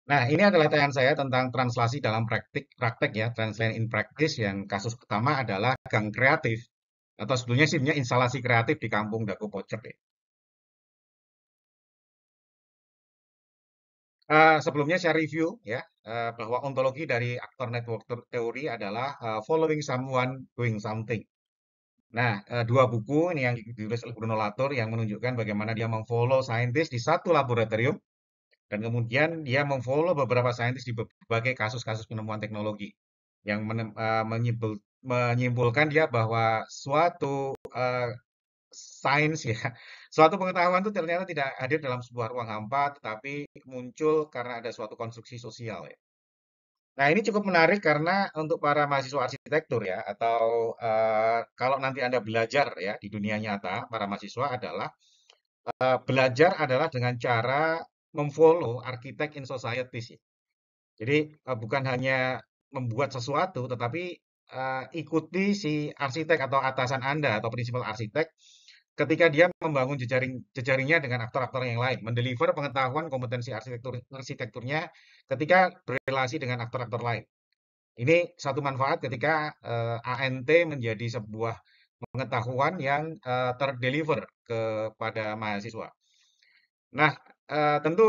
Nah, ini adalah tayangan saya tentang translasi dalam praktek ya, translation in practice yang kasus pertama adalah gang kreatif atau sebetulnya sih sebenarnya instalasi kreatif di Kampung Dago Pojok ya. Sebelumnya saya review ya bahwa ontologi dari aktor network theory adalah following someone doing something. Nah, dua buku ini yang ditulis oleh Bruno Latour yang menunjukkan bagaimana dia memfollow saintis di satu laboratorium dan kemudian dia memfollow beberapa saintis di berbagai kasus-kasus penemuan teknologi yang menyimpulkan dia bahwa suatu sains ya, suatu pengetahuan itu ternyata tidak hadir dalam sebuah ruang hampa, tetapi muncul karena ada suatu konstruksi sosial ya. Nah, ini cukup menarik karena untuk para mahasiswa arsitektur ya, atau kalau nanti Anda belajar ya di dunia nyata, para mahasiswa adalah belajar adalah dengan cara memfollow arsitek in society sih. Jadi bukan hanya membuat sesuatu, tetapi ikuti si arsitek atau atasan Anda atau prinsipal arsitek ketika dia membangun jejaringnya dengan aktor-aktor yang lain, mendeliver pengetahuan kompetensi arsitekturnya ketika berrelasi dengan aktor-aktor lain. Ini satu manfaat ketika ANT menjadi sebuah pengetahuan yang terdeliver kepada mahasiswa. Nah, tentu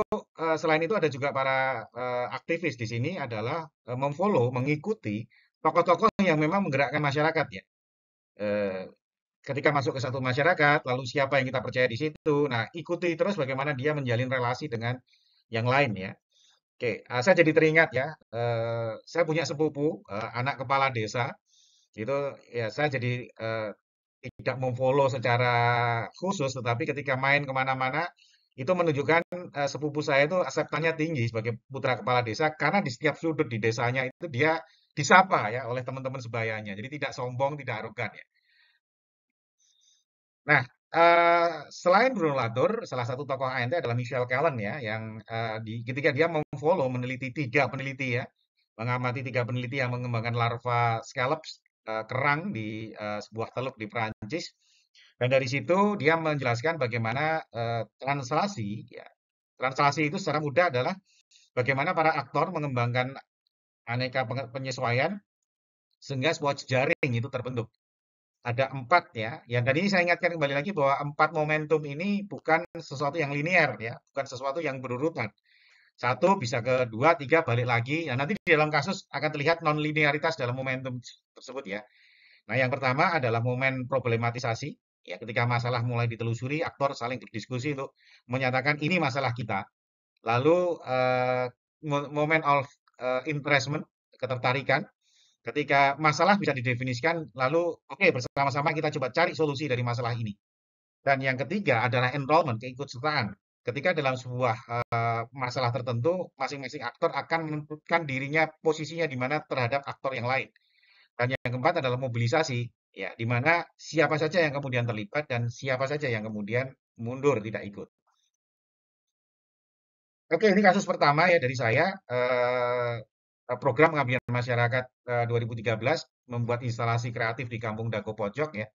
selain itu ada juga para aktivis di sini adalah memfollow, mengikuti tokoh-tokoh yang memang menggerakkan masyarakat ya. Eh, Ketika masuk ke satu masyarakat, lalu siapa yang kita percaya di situ. Nah, ikuti terus bagaimana dia menjalin relasi dengan yang lain ya. Oke, saya jadi teringat ya, saya punya sepupu, anak kepala desa, itu ya saya jadi tidak memfollow secara khusus, tetapi ketika main kemana-mana, itu menunjukkan sepupu saya itu akseptannya tinggi sebagai putra kepala desa, karena di setiap sudut di desanya itu dia disapa ya oleh teman-teman sebayanya. Jadi tidak sombong, tidak arogan ya. Nah, selain Bruno Latour, salah satu tokoh ANT adalah Michel Callen ya, yang ketika dia memfollow meneliti tiga peneliti ya, mengamati tiga peneliti yang mengembangkan larva scallops kerang di sebuah teluk di Prancis, dan dari situ dia menjelaskan bagaimana translasi ya, translasi itu secara mudah adalah bagaimana para aktor mengembangkan aneka penyesuaian sehingga sebuah jejaring itu terbentuk. Ada empat ya. Yang tadi saya ingatkan kembali lagi bahwa empat momentum ini bukan sesuatu yang linear ya, bukan sesuatu yang berurutan. Satu bisa ke dua, tiga, balik lagi. Nah, nanti di dalam kasus akan terlihat non-linearitas dalam momentum tersebut ya. Nah, yang pertama adalah momen problematisasi. Ya, ketika masalah mulai ditelusuri, aktor saling berdiskusi untuk menyatakan ini masalah kita. Lalu momen of interestment, ketertarikan. Ketika masalah bisa didefinisikan, lalu oke, bersama-sama kita coba cari solusi dari masalah ini. Dan yang ketiga adalah enrollment, keikutsertaan. Ketika dalam sebuah masalah tertentu, masing-masing aktor akan menentukan dirinya posisinya di mana terhadap aktor yang lain. Dan yang keempat adalah mobilisasi, ya, di mana siapa saja yang kemudian terlibat dan siapa saja yang kemudian mundur tidak ikut. Oke, ini kasus pertama ya dari saya. Program pengabdian masyarakat 2013 membuat instalasi kreatif di Kampung Dago Pojok ya.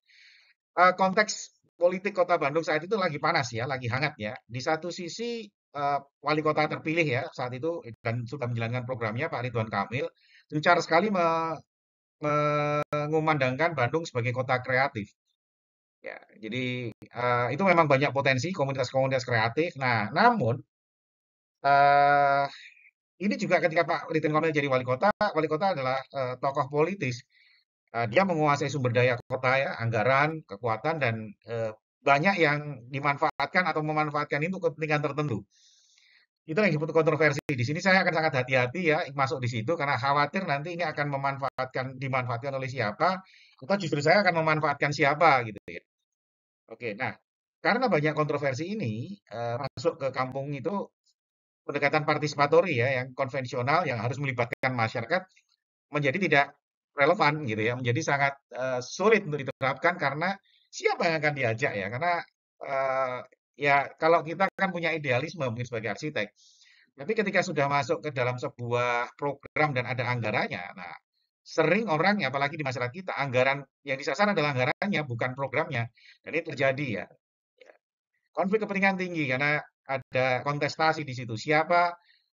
Konteks politik Kota Bandung saat itu lagi panas ya, lagi hangat ya. Di satu sisi wali kota terpilih ya saat itu dan sudah menjalankan programnya Pak Ridwan Kamil gencar sekali mengumandangkan Bandung sebagai kota kreatif. Ya, jadi itu memang banyak potensi komunitas-komunitas kreatif. Nah, namun eh, ini juga ketika Pak Ridwan Kamil jadi wali kota adalah tokoh politis. Dia menguasai sumber daya kota ya, anggaran, kekuatan, dan banyak yang dimanfaatkan atau memanfaatkan itu untuk kepentingan tertentu. Itu yang disebut kontroversi. Di sini saya akan sangat hati-hati ya masuk di situ karena khawatir nanti ini akan dimanfaatkan oleh siapa, atau justru saya akan memanfaatkan siapa gitu ya. Oke, nah karena banyak kontroversi ini masuk ke kampung itu pendekatan partisipatori ya, yang konvensional yang harus melibatkan masyarakat menjadi tidak relevan gitu ya, menjadi sangat sulit untuk diterapkan karena siapa yang akan diajak ya? Karena eh, ya kalau kita kan punya idealisme mungkin sebagai arsitek, tapi ketika sudah masuk ke dalam sebuah program dan ada anggarannya, nah sering orang ya apalagi di masyarakat kita anggaran yang disasar adalah anggarannya bukan programnya, dan ini terjadi ya. Konflik kepentingan tinggi karena ada kontestasi di situ. Siapa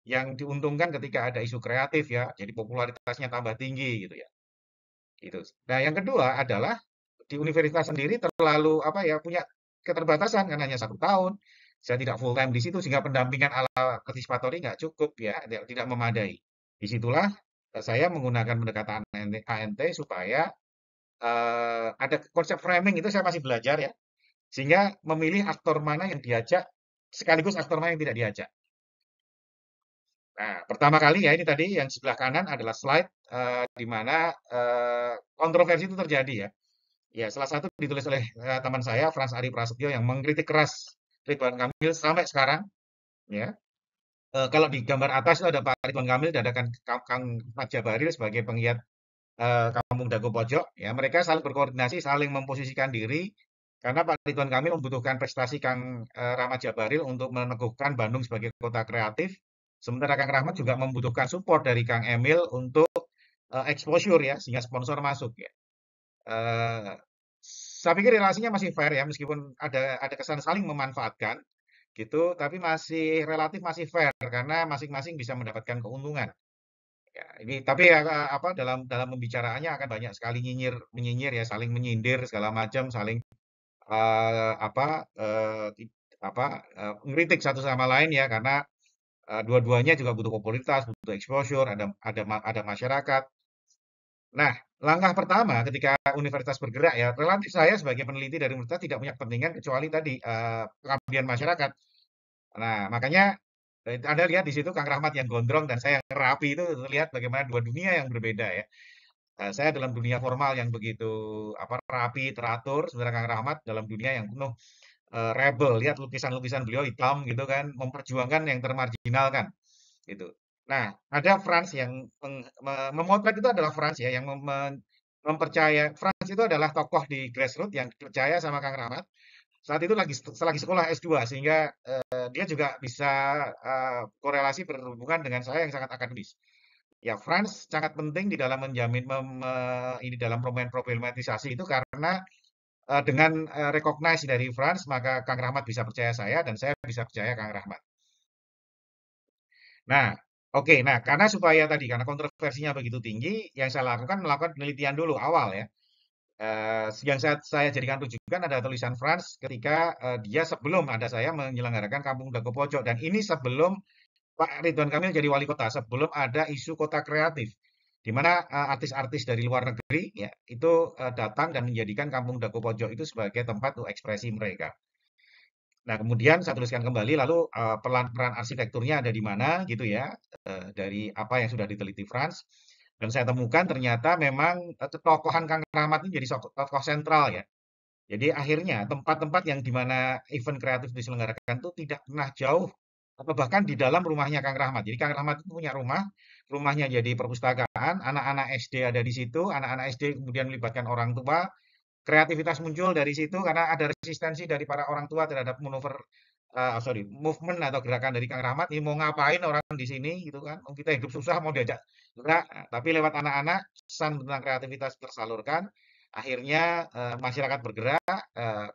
yang diuntungkan ketika ada isu kreatif ya, jadi popularitasnya tambah tinggi gitu ya. Gitu. Nah, yang kedua adalah di universitas sendiri terlalu apa ya punya keterbatasan kan hanya 1 tahun. Saya tidak full time di situ sehingga pendampingan ala participatory nggak cukup ya, tidak memadai. Disitulah saya menggunakan pendekatan ANT supaya ada konsep framing itu saya masih belajar ya, sehingga memilih aktor mana yang diajak sekaligus aktor mana yang tidak diajak. Nah, pertama kali ya ini tadi yang sebelah kanan adalah slide di mana kontroversi itu terjadi ya. Ya, salah satu ditulis oleh teman saya Frans Ari Prasetyo yang mengkritik keras Ridwan Kamil sampai sekarang. Ya, kalau di gambar atas itu ada Pak Ridwan Kamil dan ada Kang Ahmad Jabaril sebagai penggiat Kampung Dago Pojok. Ya, mereka saling berkoordinasi, saling memposisikan diri karena Pak Ridwan Kamil membutuhkan prestasi Kang Rahmat Jabaril untuk meneguhkan Bandung sebagai kota kreatif. Sementara Kang Rahmat juga membutuhkan support dari Kang Emil untuk exposure ya, sehingga sponsor masuk ya. Eh, saya pikir relasinya masih fair ya, meskipun ada kesan saling memanfaatkan gitu, tapi masih relatif masih fair karena masing-masing bisa mendapatkan keuntungan. Ya, ini tapi ya, apa dalam dalam pembicaraannya akan banyak sekali menyinyir ya, saling menyindir segala macam, saling apa mengkritik satu sama lain ya karena dua-duanya juga butuh popularitas, butuh exposure, ada masyarakat. Nah, langkah pertama ketika universitas bergerak ya, relatif saya sebagai peneliti dari universitas tidak punya kepentingan kecuali tadi pengabdian masyarakat. Nah, makanya Anda lihat di situ Kang Rahmat yang gondrong dan saya yang rapi itu terlihat bagaimana dua dunia yang berbeda ya. Saya dalam dunia formal yang begitu apa rapi, teratur, sementara Kang Rahmat dalam dunia yang penuh rebel. Lihat lukisan-lukisan beliau hitam gitu kan, memperjuangkan yang termarginalkan gitu. Nah, ada Franz yang memotret itu adalah Franz ya, yang mempercaya Franz itu adalah tokoh di grassroots yang percaya sama Kang Rahmat. Saat itu lagi sekolah S2 sehingga dia juga bisa korelasi berhubungan dengan saya yang sangat akademis. Ya, Franz sangat penting di dalam menjamin ini dalam problematisasi itu karena dengan recognize dari Franz maka Kang Rahmat bisa percaya saya dan saya bisa percaya Kang Rahmat. Nah, oke. Nah, karena supaya tadi karena kontroversinya begitu tinggi, yang saya lakukan melakukan penelitian dulu awal ya. Yang saya jadikan rujukan ada tulisan Franz ketika dia sebelum ada saya menyelenggarakan Kampung Dago Pojok dan ini sebelum Pak Ridwan Kamil jadi wali kota, sebelum ada isu kota kreatif, di mana artis-artis dari luar negeri ya itu datang dan menjadikan Kampung Dago Pojok itu sebagai tempat untuk ekspresi mereka. Nah, kemudian saya tuliskan kembali lalu peran arsitekturnya ada di mana gitu ya, dari apa yang sudah diteliti Franz. Dan saya temukan ternyata memang ketokohan Kang Rahmat ini jadi tokoh sentral ya. Jadi akhirnya tempat-tempat yang di mana event kreatif diselenggarakan itu tidak pernah jauh atau bahkan di dalam rumahnya Kang Rahmat. Jadi Kang Rahmat itu punya rumah, rumahnya jadi perpustakaan, anak-anak SD ada di situ, anak-anak SD kemudian melibatkan orang tua, kreativitas muncul dari situ karena ada resistensi dari para orang tua terhadap movement atau gerakan dari Kang Rahmat. Ini mau ngapain orang di sini gitu kan? Kita hidup susah mau diajak gerak, tapi lewat anak-anak pesan tentang kreativitas tersalurkan. Akhirnya masyarakat bergerak,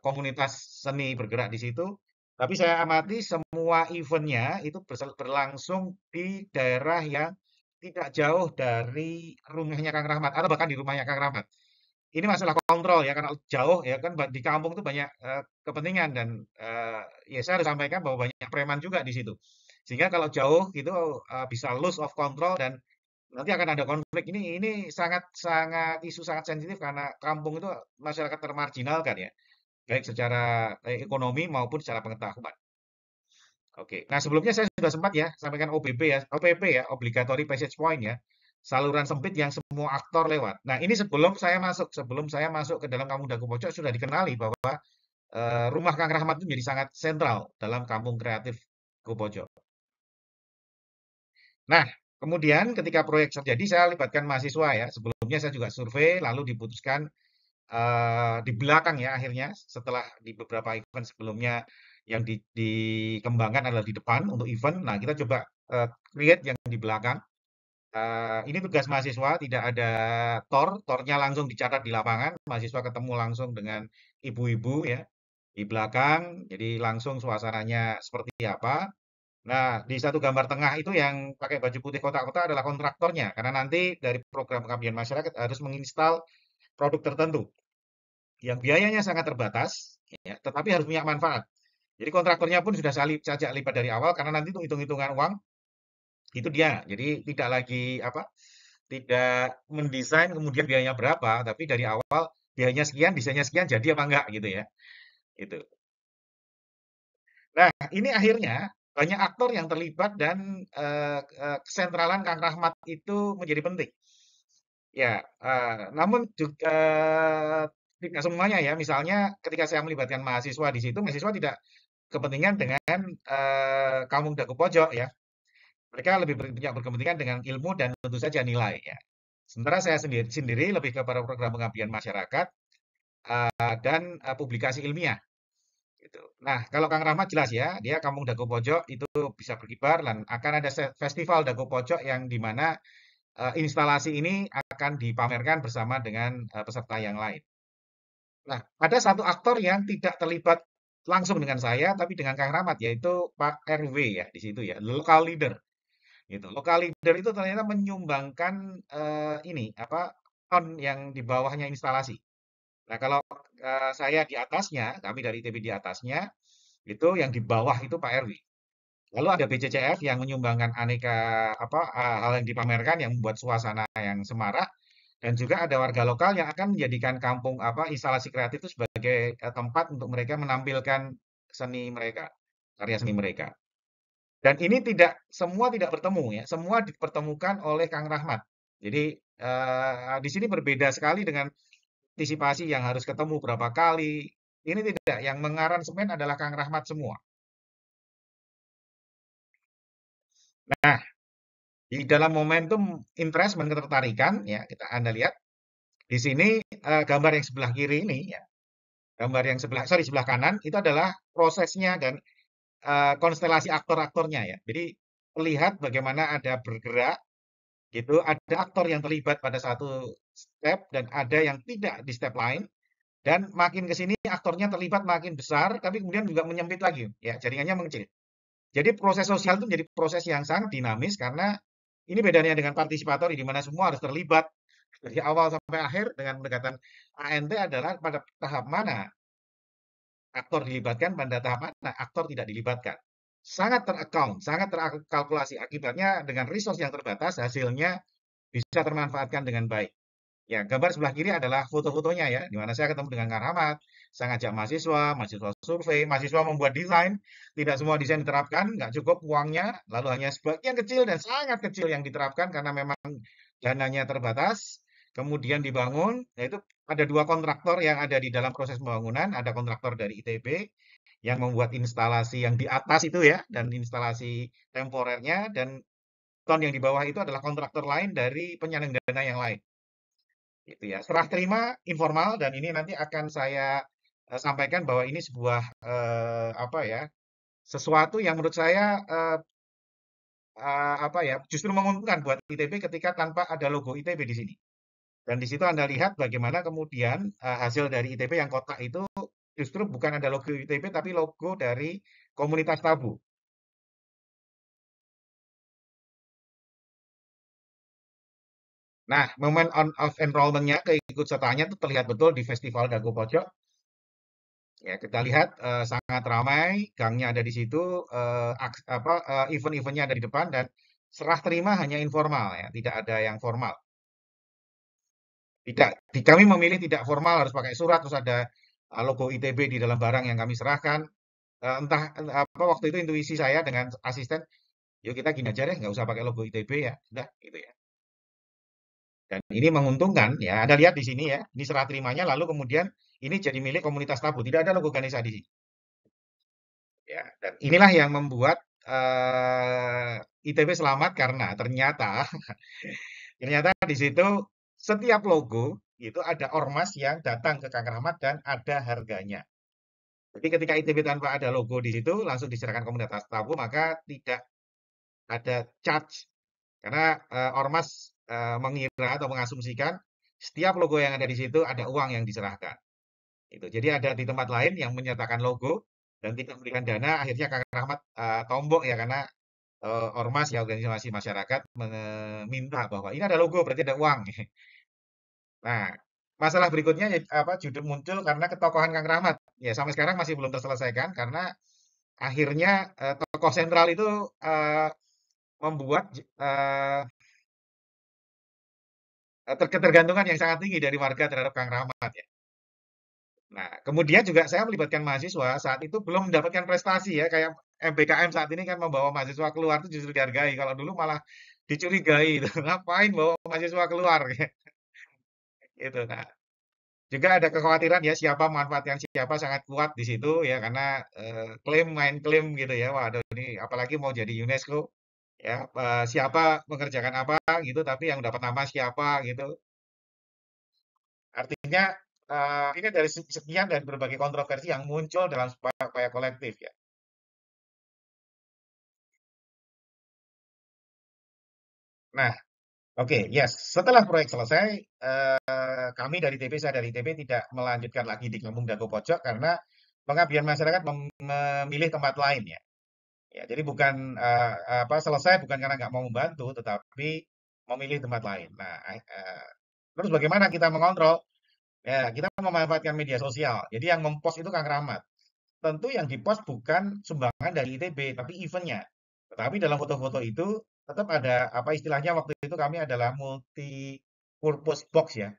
komunitas seni bergerak di situ. Tapi saya amati semua eventnya itu berlangsung di daerah yang tidak jauh dari rumahnya Kang Rahmat atau bahkan di rumahnya Kang Rahmat. Ini masalah kontrol ya, karena jauh ya kan di kampung itu banyak kepentingan dan ya saya harus sampaikan bahwa banyak preman juga di situ. Sehingga kalau jauh gitu bisa lose of control dan nanti akan ada konflik. Ini sangat sangat isu sangat sensitif karena kampung itu masyarakat termarginalkan ya, baik secara ekonomi maupun secara pengetahuan. Oke. Nah, sebelumnya saya sudah sempat ya sampaikan OPP ya, Obligatory Passage Point ya. Saluran sempit yang semua aktor lewat. Nah, ini sebelum saya masuk ke dalam Kampung Dago Pojok sudah dikenali bahwa rumah Kang Rahmat itu menjadi sangat sentral dalam Kampung Kreatif Dago Pojok. Nah, kemudian ketika proyek terjadi saya libatkan mahasiswa ya. Sebelumnya saya juga survei lalu diputuskan di belakang ya akhirnya setelah di beberapa event sebelumnya yang dikembangkan adalah di depan untuk event. Nah, kita coba create yang di belakang. Ini tugas mahasiswa, tidak ada tornya langsung dicatat di lapangan. Mahasiswa ketemu langsung dengan ibu-ibu ya di belakang. Jadi langsung suasananya seperti apa. Nah, di satu gambar tengah itu yang pakai baju putih kotak-kotak adalah kontraktornya, karena nanti dari program pengabdian masyarakat harus menginstal produk tertentu yang biayanya sangat terbatas, ya, tetapi harus punya manfaat. Jadi kontraktornya pun sudah sajak lipat dari awal karena nanti itu hitung-hitungan uang itu dia. Jadi tidak lagi apa? Tidak mendesain kemudian biayanya berapa, tapi dari awal biayanya sekian, desainnya sekian, jadi apa enggak gitu ya. Itu. Nah, ini akhirnya banyak aktor yang terlibat dan kesentralan Kang Rahmat itu menjadi penting. Ya, namun juga tidak semuanya ya. Misalnya ketika saya melibatkan mahasiswa di situ, mahasiswa tidak kepentingan dengan kampung dagu pojok ya. Mereka lebih punya berkepentingan dengan ilmu dan tentu saja nilai ya. Sementara saya sendiri lebih kepada program pengabdian masyarakat dan publikasi ilmiah. Gitu. Nah, kalau Kang Rahmat jelas ya, dia Kampung Dago Pojok itu bisa berkibar dan akan ada festival Dago Pojok yang di mana instalasi ini akan dipamerkan bersama dengan peserta yang lain. Nah, ada satu aktor yang tidak terlibat langsung dengan saya, tapi dengan Kang Rahmat, yaitu Pak RW ya di situ ya, local leader. Gitu. Local leader itu ternyata menyumbangkan ini apa ton yang di bawahnya instalasi. Nah, kalau saya di atasnya, kami dari ITB di atasnya, itu yang di bawah itu Pak RW. Lalu ada BCCF yang menyumbangkan aneka apa hal yang dipamerkan yang membuat suasana yang semarak dan juga ada warga lokal yang akan menjadikan kampung apa instalasi kreatif itu sebagai tempat untuk mereka menampilkan seni mereka, karya seni mereka. Dan ini tidak bertemu ya, semua dipertemukan oleh Kang Rahmat. Jadi di sini berbeda sekali dengan antisipasi yang harus ketemu berapa kali. Ini tidak, yang mengaransemen adalah Kang Rahmat semua. Nah, di dalam momentum interest dan ketertarikan, ya kita Anda lihat di sini gambar yang sebelah kiri ini, ya, gambar yang sebelah kanan itu adalah prosesnya dan konstelasi aktor-aktornya ya. Jadi terlihat bagaimana ada bergerak gitu, ada aktor yang terlibat pada satu step dan ada yang tidak di step lain. Dan makin ke sini aktornya terlibat makin besar, tapi kemudian juga menyempit lagi, ya jaringannya mengecil. Jadi proses sosial itu menjadi proses yang sangat dinamis karena ini bedanya dengan partisipatori di mana semua harus terlibat dari awal sampai akhir dengan pendekatan ANT adalah pada tahap mana aktor dilibatkan, pada tahap mana aktor tidak dilibatkan. Sangat teraccount, sangat terkalkulasi. Akibatnya dengan resource yang terbatas, hasilnya bisa termanfaatkan dengan baik. Ya, gambar sebelah kiri adalah foto-fotonya ya, di mana saya ketemu dengan Kang Rahmat. Saya ngajak mahasiswa, mahasiswa survei, mahasiswa membuat desain. Tidak semua desain diterapkan, nggak cukup uangnya, lalu hanya sebagian kecil dan sangat kecil yang diterapkan karena memang dananya terbatas. Kemudian dibangun, yaitu ada dua kontraktor yang ada di dalam proses pembangunan. Ada kontraktor dari ITB yang membuat instalasi yang di atas itu ya, dan instalasi temporernya, dan ton yang di bawah itu adalah kontraktor lain dari penyandang dana yang lain. Gitu ya. Serah terima informal dan ini nanti akan saya sampaikan bahwa ini sebuah apa ya, sesuatu yang menurut saya apa ya, justru menguntungkan buat ITB ketika tanpa ada logo ITB di sini. Dan di situ Anda lihat bagaimana kemudian hasil dari ITB yang kotak itu justru bukan ada logo ITB tapi logo dari komunitas tabu. Nah, momen on of enrollment-nya, keikutsertaannya itu terlihat betul di Festival Dago Pojok. Ya, kita lihat sangat ramai, gangnya ada di situ, event-eventnya ada di depan dan serah terima hanya informal ya, tidak ada yang formal. Tidak, kami memilih tidak formal harus pakai surat terus ada logo ITB di dalam barang yang kami serahkan. Apa waktu itu intuisi saya dengan asisten, yuk kita gini aja deh, nggak usah pakai logo ITB ya, udah gitu ya. Dan ini menguntungkan ya, Anda lihat di sini ya, ini serah terimanya lalu kemudian ini jadi milik komunitas tabu, tidak ada logo organisasi di sini. Ya, dan inilah yang membuat ITB selamat karena ternyata ternyata di situ setiap logo itu ada ormas yang datang ke Kang Rahmat dan ada harganya. Jadi ketika ITB tanpa ada logo di situ langsung diserahkan komunitas tabu maka tidak ada charge karena ormas mengira atau mengasumsikan setiap logo yang ada di situ ada uang yang diserahkan. Itu. Jadi ada di tempat lain yang menyertakan logo dan tidak memberikan dana, akhirnya Kang Rahmat tombok ya karena ormas ya organisasi masyarakat meminta bahwa ini ada logo berarti ada uang. Nah, masalah berikutnya apa judul muncul karena ketokohan Kang Rahmat. Ya sampai sekarang masih belum terselesaikan karena akhirnya tokoh sentral itu eh, membuat ketergantungan yang sangat tinggi dari warga terhadap Kang Rahmat ya. Nah, kemudian juga saya melibatkan mahasiswa saat itu belum mendapatkan prestasi ya kayak MBKM saat ini kan membawa mahasiswa keluar itu justru dihargai. Kalau dulu malah dicurigai itu. Ngapain bawa mahasiswa keluar gitu. Nah, juga ada kekhawatiran ya siapa memanfaatkan siapa sangat kuat di situ ya karena klaim main klaim gitu ya. Waduh ini apalagi mau jadi UNESCO ya siapa mengerjakan apa gitu tapi yang dapat nama siapa gitu. Artinya ini dari sekian dan berbagai kontroversi yang muncul dalam upaya kolektif ya. Nah, oke, yes. Setelah proyek selesai, kami dari TP, saya dari TP tidak melanjutkan lagi di Kampung Dago Pojok karena pengabdian masyarakat memilih tempat lain ya. Ya, jadi bukan apa selesai bukan karena nggak mau membantu, tetapi memilih tempat lain. Nah, terus bagaimana kita mengontrol? Ya, kita memanfaatkan media sosial. Jadi yang mempost itu Kang Rahmat. Tentu yang dipost bukan sumbangan dari ITB, tapi eventnya. Tetapi dalam foto-foto itu tetap ada apa istilahnya waktu itu kami adalah multi purpose box ya.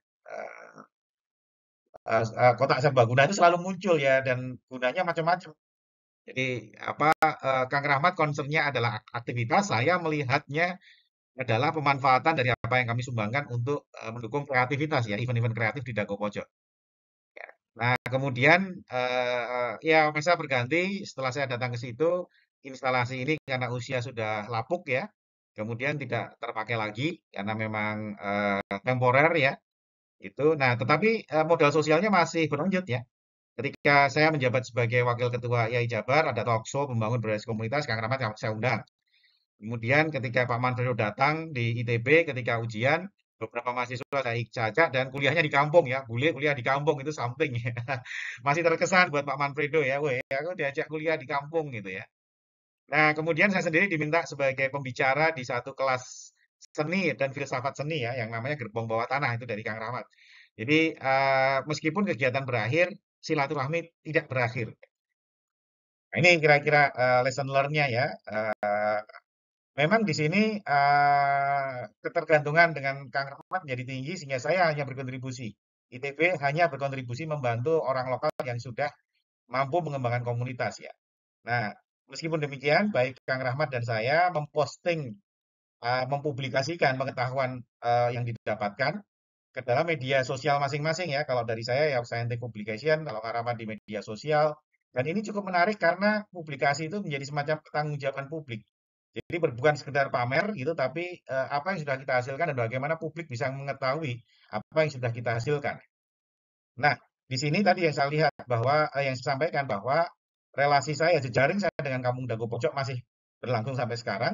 Eh, Kotak serbaguna itu selalu muncul ya dan gunanya macam-macam. Jadi apa Kang Rahmat concernnya adalah aktivitas, saya melihatnya adalah pemanfaatan dari apa yang kami sumbangkan untuk mendukung kreativitas ya, event-event kreatif di Dago Pojok. Nah, kemudian ya masa berganti setelah saya datang ke situ, instalasi ini karena usia sudah lapuk ya, kemudian tidak terpakai lagi karena memang temporer ya, itu. Nah, tetapi modal sosialnya masih berlanjut ya. Ketika saya menjabat sebagai wakil ketua IAI Jabar, ada talk show membangun berbagai komunitas, Kang Rahmat saya undang. Kemudian ketika Pak Manfredo datang di ITB ketika ujian, beberapa mahasiswa saya ajak dan kuliahnya di kampung ya, boleh kuliah di kampung itu something ya. Masih terkesan buat Pak Manfredo ya, weh aku diajak kuliah di kampung gitu ya. Nah kemudian saya sendiri diminta sebagai pembicara di satu kelas seni dan filsafat seni ya, yang namanya Gerbong Bawah Tanah itu dari Kang Rahmat. Jadi meskipun kegiatan berakhir, silaturahmi tidak berakhir. Nah, ini kira-kira lesson learn-nya ya. Memang di sini ketergantungan dengan Kang Rahmat menjadi tinggi sehingga saya hanya berkontribusi. ITB hanya berkontribusi membantu orang lokal yang sudah mampu mengembangkan komunitas ya. Nah, meskipun demikian, baik Kang Rahmat dan saya memposting, mempublikasikan pengetahuan yang didapatkan ke dalam media sosial masing-masing ya. Kalau dari saya ya Scientific Publication, kalau Kang Rahmat di media sosial. Dan ini cukup menarik karena publikasi itu menjadi semacam pertanggungjawaban publik. Jadi bukan sekedar pamer gitu, tapi apa yang sudah kita hasilkan dan bagaimana publik bisa mengetahui apa yang sudah kita hasilkan. Nah, di sini tadi yang saya lihat bahwa yang saya sampaikan bahwa relasi saya, jejaring saya dengan Kampung Dago Pojok masih berlangsung sampai sekarang,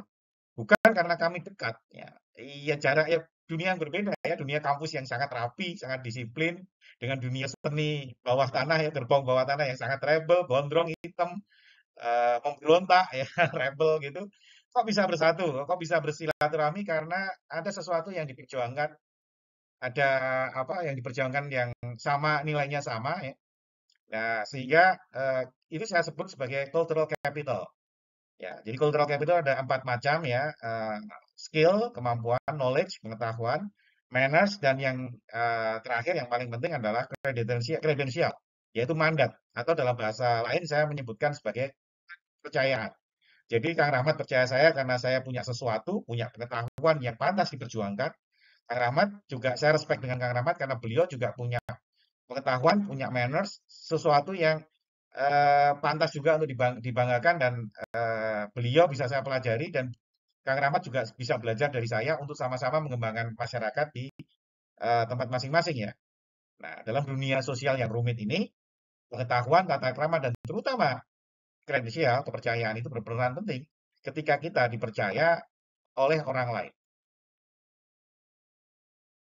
bukan karena kami dekat. Ya, iya jarak ya dunia yang berbeda ya, dunia kampus yang sangat rapi, sangat disiplin, dengan dunia seni bawah tanah ya, gerbong bawah tanah yang sangat rebel, gondrong, hitam, memberontak ya, rebel gitu. Kok bisa bersatu? Kok bisa bersilaturahmi? Karena ada sesuatu yang diperjuangkan, ada apa yang diperjuangkan yang sama nilainya sama ya. Nah, sehingga itu saya sebut sebagai cultural capital. Ya, jadi cultural capital ada 4 macam ya, skill, kemampuan, knowledge, pengetahuan, manners, dan yang terakhir yang paling penting adalah kredensial, yaitu mandat atau dalam bahasa lain saya menyebutkan sebagai kepercayaan. Jadi Kang Rahmat percaya saya karena saya punya sesuatu, punya pengetahuan yang pantas diperjuangkan. Kang Rahmat juga saya respect dengan Kang Rahmat karena beliau juga punya pengetahuan, punya manners, sesuatu yang pantas juga untuk dibanggakan dan beliau bisa saya pelajari dan Kang Rahmat juga bisa belajar dari saya untuk sama-sama mengembangkan masyarakat di tempat masing-masing ya. Nah, dalam dunia sosial yang rumit ini, pengetahuan, tata krama, dan terutama kredensial, kepercayaan itu berperan penting ketika kita dipercaya oleh orang lain.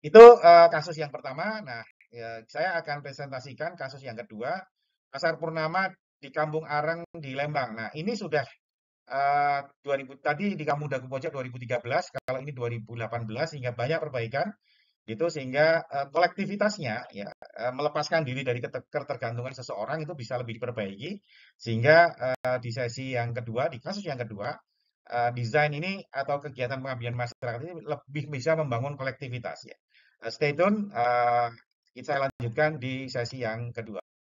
Itu kasus yang pertama. Nah, ya, saya akan presentasikan kasus yang kedua. Pasar Purnama di Kampung Areng di Lembang. Nah, ini sudah 2000 tadi di Kampung Dagu Pojok 2013, kalau ini 2018 sehingga banyak perbaikan gitu sehingga kolektivitasnya ya melepaskan diri dari ketergantungan seseorang itu bisa lebih diperbaiki sehingga di sesi yang kedua di kasus yang kedua desain ini atau kegiatan pengabdian masyarakat ini lebih bisa membangun kolektivitas ya. Stay tune, saya lanjutkan di sesi yang kedua.